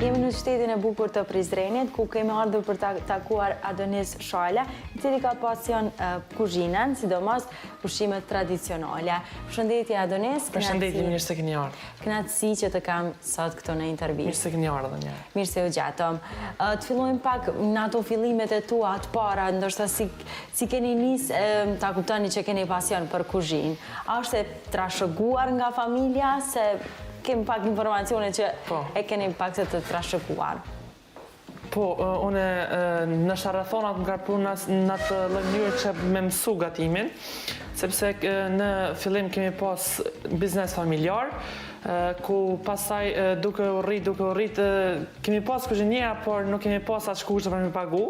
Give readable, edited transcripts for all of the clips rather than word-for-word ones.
Jemi në qytetin e bukur të Prizrenit, ku kemi ardhur për të takuar Adonis Shala, i cili ka pasion kuzhinën, sidomos ushqimet tradicionale. Përshëndetje Adonis. Përshëndetje, mirë se keni ardhur. Kënaqësi që të kam sot këtu në intervistë. Mirë se keni ardhur një. Mirë se u gjatëm. Të fillojmë pak në ato fillimet e tua të para, ndoshta si keni nisë ta kuptoni që keni pasion për kuzhinë. A është e trashëguar nga familja se kem pak informacione që e keni pak se të trashëguar? Po, une në sharathonat më ka pru në të mënyrë që me mësu gatimin, sepse në fillim kemi pas biznes familjar, ku pasaj duke u rrit, kemi pas kuzhiniera, por nuk kemi pas atë shkushtë për me pagu,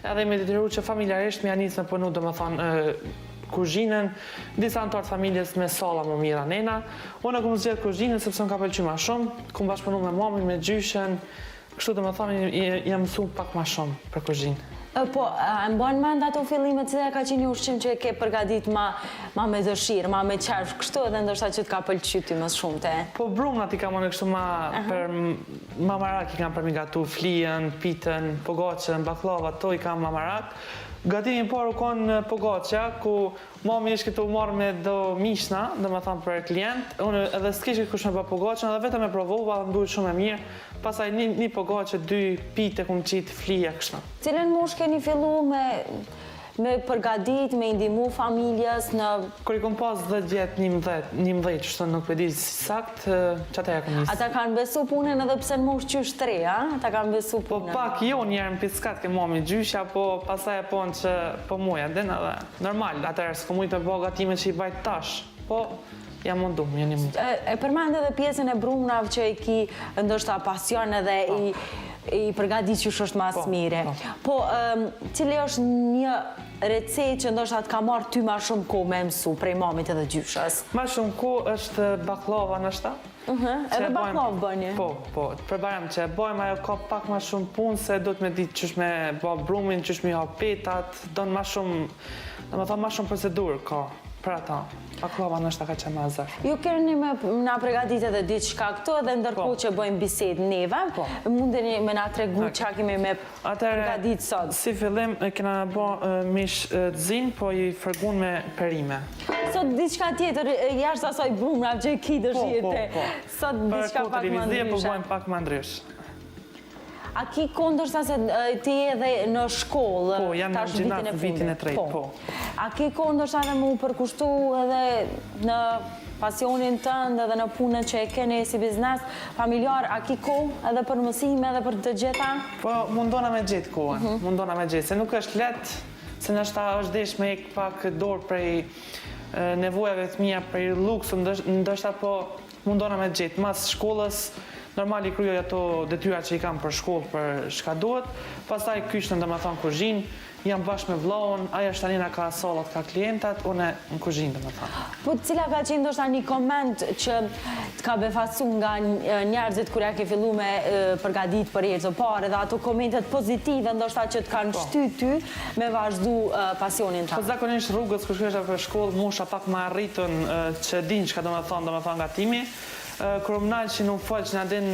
edhe me detyru që familjarisht me janis me punu, do më thonë, kuzhinën, disa antarë familjes me salla më mira nena. Unë këmë zgjedhë kuzhinën sepse më ka pëlqy ma shumë, këmë bashkëpunu me mami, me gjyshen, kështu të më thonë, jam mësu pak ma shumë për kuzhinë. Po, më bojnë mend ato fillimet, cila ka qenë një ushqim që e ke përgadit ma me dëshirë, ma me qersh, kështu edhe ndoshta që të ka pëlqy ty më shumë te? Po, brumnat i kam unë kështu ma marak i kam për mi gatu flijen, pitën, pogaçën, baklava, to i kam ma marak. Gatimi por u konë pogaçja, ku mami ishte këtu marrë me do mishna, do më thamë për klient, unë edhe s'kishë kush me pa pogaçën, edhe vetëm e provova, dhe mduhet shumë e mirë, pasaj një pogaçë, 2 pite, kumë qitë flija, kështu. Cilën mosh keni fillu me përgadit, me indimu familjes në... Kër i kom pas 10 vjetë, 11, që nuk përdi sakt, që ata ja kom njësë. Ata kanë besu punën edhe pse në mosh qysh 3, a? Ata kanë besu punën. Po pak jo njerën piskat ke mami gjysha, po pasaj e ponë që po muja din edhe normal, atërë s'ko mujtë me bëga gatime që i bajt tash, po jam mundu, jeni mundu. E përmend edhe pjesën e brumnav që i ki ndoshta pasion edhe i përgadit që është mas mire. Po, cili është një recet që ndoshta të ka marrë ty ma shumë ko me mësu prej mamit edhe gjyshës? Ma shumë ko është baklava nështa. Edhe baklavë bëni? Po, përbarem që e bojmë ajo ka pak ma shumë punë se do të me ditë qysh me bë brumin, qysh me ha petat, do në ma shumë, do më thonë ma shumë procedur ka për ata. Baklava nështë ka që ma zërë. Ju kërni me nga pregatit edhe diçka këtu edhe ndërko që bëjmë bised neve, mundeni me nga tregu qa kemi me pregatit sot? Si fillim, kena bo mish të zinë, po i fërgun me perime. Sot diçka tjetër, jashtë asaj brumrav që ki dëshirë, sot diçka pak më ndryshe. Po bëjmë pak më ndryshë. A ki kondërsa se ti edhe në shkollë? Po, jam në vitin e 3, po. A ki kondërsa dhe mu përkushtu edhe në pasionin tënd edhe në punën që e keni si biznes familjar, a ki ko edhe për mësime edhe për të gjitha? Po, mundona me gjithë kohën, mundona me gjithë, se nuk është letë, se nështë është desh me ek pak dorë prej nevojave të mija, prej luksë, ndështë po mundona me gjithë, mas shkollës, normal i kryoj ato detyra që i kam për shkollë, për shka duhet, pastaj kyshën dhe me thonë kuzhinë, jam bashkë me vlohën, aja është tanina ka salat, ka klientat, une në kuzhinë dhe me thonë. Po cila ka qenë ndoshta një koment që të ka befasu nga njerëzit kërja ke fillu me përgadit për jetës o pare dhe ato komentet pozitive ndoshta që të kanë shty ty me vazhdu pasionin ta? Po zakonisht rrugës kër shkresha për shkollë, musha pak ma rritën që din që ka do me thonë gatimi. Kërë më nalë që në falë që në adin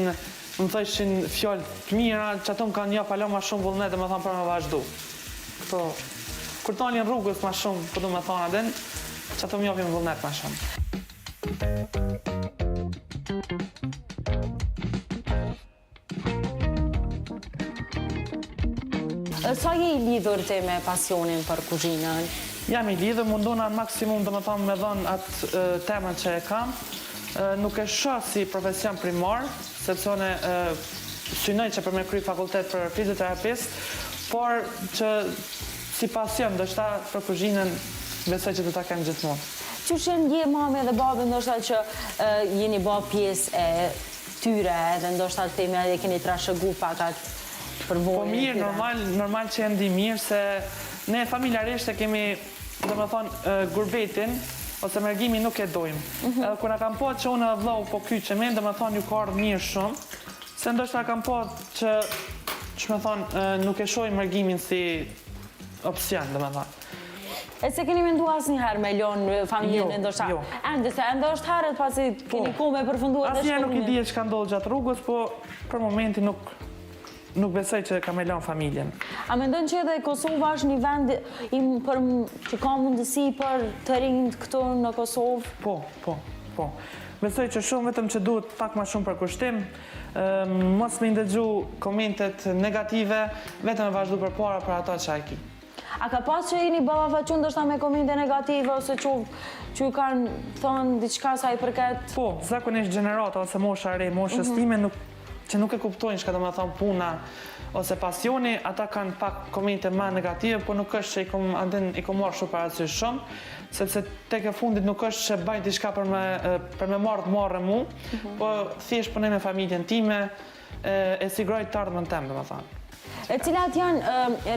më thëshin fjallë të mira, që ato më kanë një palo ma shumë vullnet dhe më thonë për me vazhdu. Kërë të alin rrugës ma shumë, për du me thonë adin, që ato më jopim vullnet ma shumë. Sa je i lidhur te me pasionin për kuzhinën? Jam i lidhur, mundona në maksimum dhe me thonë me dhonë atë temën që e kam. Nuk e shoh si profesion primar, sepse une synoj që për me kry fakultet për fizioterapist, por që si pasion, ndoshta për kuzhinën, besoj që do ta kem gjithmonë. Qyshen je mami dhe babi ndoshta që jeni ba pjesë e tyre dhe ndoshta të teme e keni trashëgu pak atë përvojnë? Po mirë, normal që e ndi mirë, se ne familjarisht e kemi, do me thonë, gurbetin, ose mërgimi nuk e dojmë. Edhe kërë kam po që unë edhe vlau po kyqe me, dhe me thonë ju ka ardhë mirë shumë, se ndoshta kam po që me thonë nuk e shoj mërgimin si opcion, dhe me thonë. E se keni mendu asnjëherë me lënë familjen ndoshta? Jo. Ende është herët pasi keni kohë me përfunduar dhe Asnjëherë nuk i dihet çka ndodh gjatë rrugës, po për momentin nuk besoj që ka me lënë familjen. A mendon që edhe Kosova është një vend që ka mundësi për të rinjt këtu në Kosovë? Po. Besoj që shumë, vetëm që duhet pak ma shumë për kushtim, mos me ndëgju komentet negative, vetëm e vazhdu për para për ato që ki. A ka pas që jeni ballafaqur ndoshta me komente negative ose që ju kanë thonë diçka sa i përket? Po, zakonisht gjenerata ose mosha re, moshës time që nuk e kuptojnë çka do të thonë puna ose pasioni, ata kanë pak komente më negative, po nuk është që i kom marrë shumë parasysh shumë, sepse tek e fundit nuk është që baj diçka për me marrë mu, po thjesht punoj me familjen time, e sigroj të ardhmen tem, domethënë. E cilat janë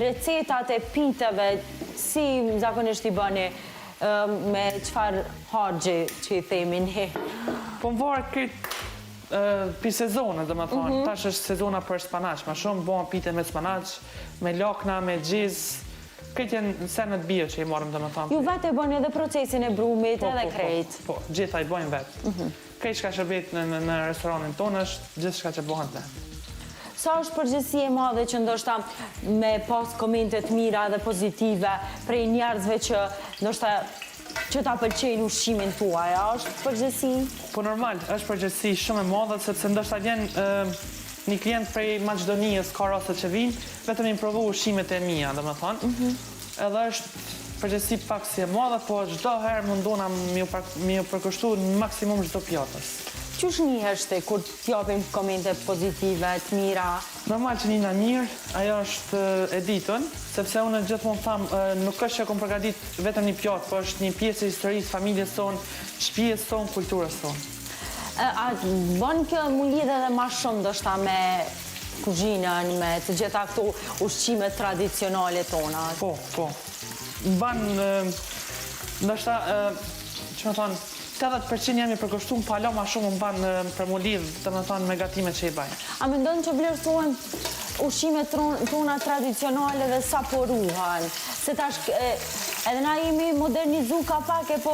recetat e piteve, si zakonisht i bëni, me çfarë harxhi që i themi ne? Po më varë këtë për sezonët, domethënë, tash është sezona për spanaq, ma shumë bëhen pite me spanaq, me lakna, me gjiz, këtë janë senet bio që i marrim, domethënë. Ju vetë e bëni edhe procesin e brumit edhe krejt? Po, gjitha i bëjmë vetë. Këtë shka që bëjtë në restoranin tonë është gjithë shka që bëhen të. Sa është përgjithësi e madhe që ndoshta me pas komente të mira dhe pozitive prej njerëzve që ndoshta që ta pëlqejnë ushqimin tuaj, a është përgjithësi? Po normal, është përgjithësi shumë e madhe, sepse ndoshta vjen një klient prej Maqedonisë, ka raste që vinë, vetëm i provu ushqimet e mia, domethënë. Edhe është përgjithësi pak si e madhe, po çdo herë mundona mi u përkushtu në maksimum çdo pjatës. Qysh njiheshte kur t'japim komente pozitive, të mira? Normal që njëna mirë, ajo është e ditën, sepse unë gjithmonë thamë, nuk është që kom përgadit vetëm një pjatë, po është një pjesë e historisë, familjes tonë, shtëpisë tonë, kulturës tonë. A bën kjo mu lidhe edhe ma shumë ndoshta me kuzhinën, me të gjitha këto ushqimet tradicionale tona? Po. Ban, ndoshta, që më thonë, 80% jam i përkushtuar pa la ma shumë më banë për mu lidhë, të më thonë, me gatimet që i bajnë. A mendon që vlerësohen ushqimet tona tradicionale dhe saporuhen? Se tash edhe na jemi modernizu ka pak e po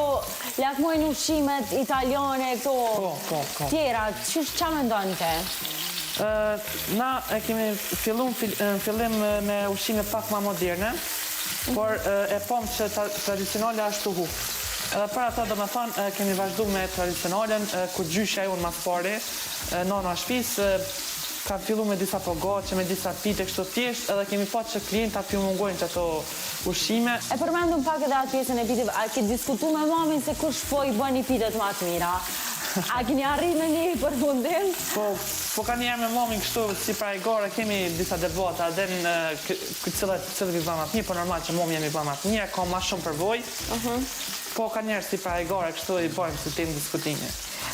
lakmojnë ushqimet italiane, këto tjera. Qa mendon te? Na e kemi fillim me ushqime pak ma moderne, por e pomë që tradicionale ashtu hu. Edhe për ata do me thonë, kemi vazhdu me tradicionalen, ku gjyshja unë mas pari, nona shtëpisë, ka fillu me disa pogace, me disa pite kështu thjesht, edhe kemi pa që klientat ju mungojnë që ato ushqime. E përmendum pak edhe atë pjesën e pitive, a ke diskutu me mamin se kush po i bëni pitet ma të mira? A keni arrit me një përfundim? Po ka njerë me mamin kështu, si pra i gore, kemi disa debata, edhe në cilët i bëmë atë një, po normal që mami jemi bëmë atë një, ka ma shumë përvoj. Po ka njerë si pra i gore, kështu i bëjmë si tim diskutimi.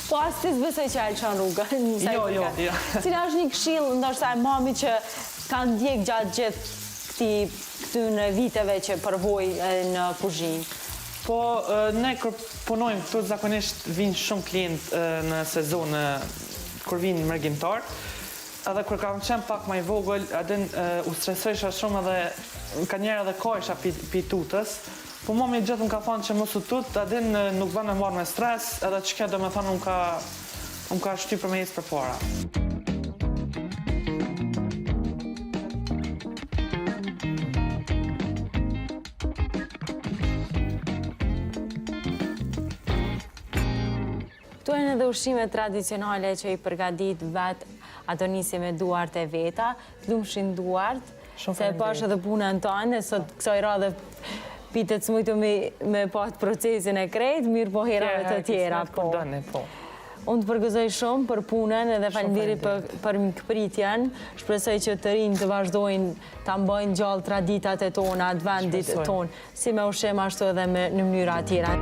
Po as ti s'besoj që e lëshon rrugën? Jo. Cila është një këshill, ndoshta e mami që kanë ndjek gjatë gjithë këtyre viteve që përvoj në kuzhinë? Po, ne kër punojmë këtu, zakonisht vinë shumë klient në sezonë kur vinë mërgjimtar, edhe kër kam qenë pak ma i vogël, adin u stresojsha shumë edhe ka njerë edhe kojsha pi tutës, po mami gjithë më ka thonë që mos u tut, adin nuk bënë me marrë me stres, edhe që kjo do me thonë unë ka shty për me jesë për para. Këtu e në dhe ushqime tradicionale që i përgadit vetë ato nisi me duart e veta, të lumshin duart, se pash edhe punën tonë, sot kësoj radhe pitet smujtu me patë procesin e krejt, mirë po herave të tjera. Unë të përgëzoj shumë për punën edhe falenderit për mikëpritjen, shpresoj që të rinj të vazhdojnë të mbojnë gjallë traditat e tona, të vendit tonë, si me ushqim ashtu edhe në mënyra tjera.